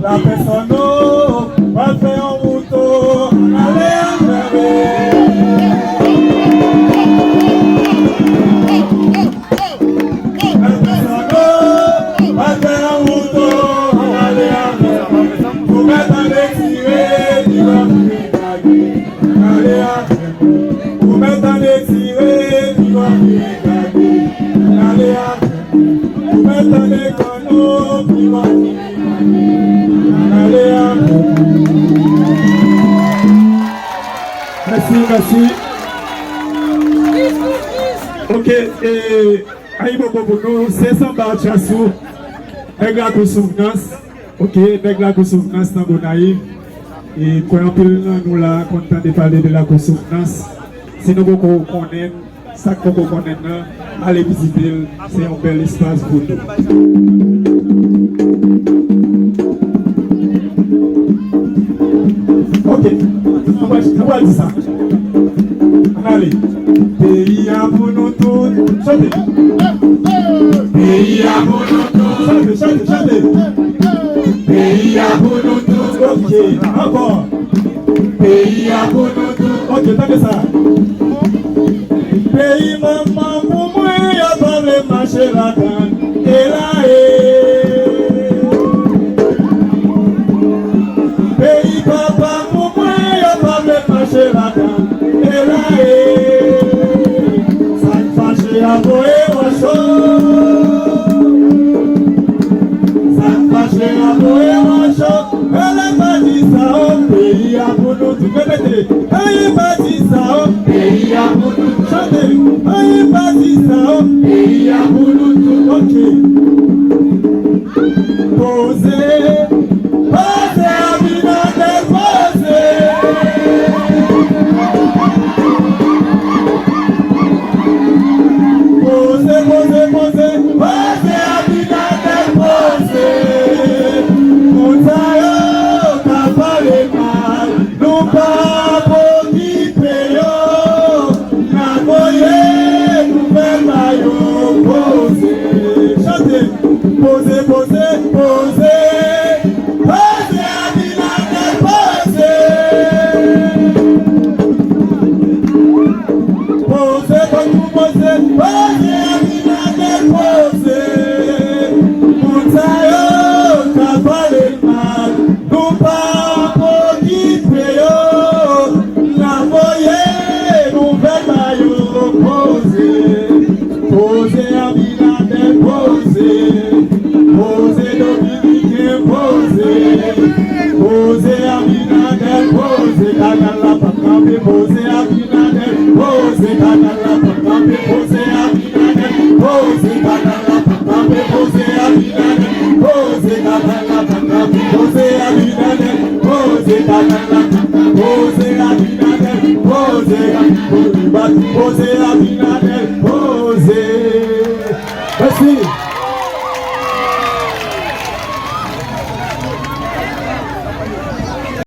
La personne va faire un mouton, allez en La personne va faire un mouton, allez en vous mettre à l'étirer, tu vas regarder, allez en vous mettre à l'étirer, tu vas regarder, allez en vous mettre à l'écono, tu vas regarder. Merci. Ok, aïe bobo, c'est sans barre chassou. Nègla ko souvenance. Ok, nègla ko souvenance dans Gonaïve. Et quand on peut nous là content de parler de la souvenance. Si nous connaissons ça qu'on connaît, allez visiter, c'est un bel espace pour nous. Ok, on va dire ça. Allez, pays à pour nous tous. Chantez. Pays à pour nous tous. Chantez. Pays à pour nous tous. Ok, encore. Pays à pour nous tous. Ok, t'as ça. Pays maman pour moi, il y a pas de marché là-dedans. Et là, pays papa pour moi, il y a pas de marché là-dedans. Et là, ça me fâche à voyer mon chaud. Ça me fâche à voyer mon chaud. Elle a pas dit ça au pays à pour nous. Tu peux mettre. Elle a pas dit ça au pays à pour nous. Chantez. Elle a pas dit ça au pays à pour nous. Ok. pose à binane, pose kanala papa me pose à binane, pose kanala papa me pose à binane, pose kanala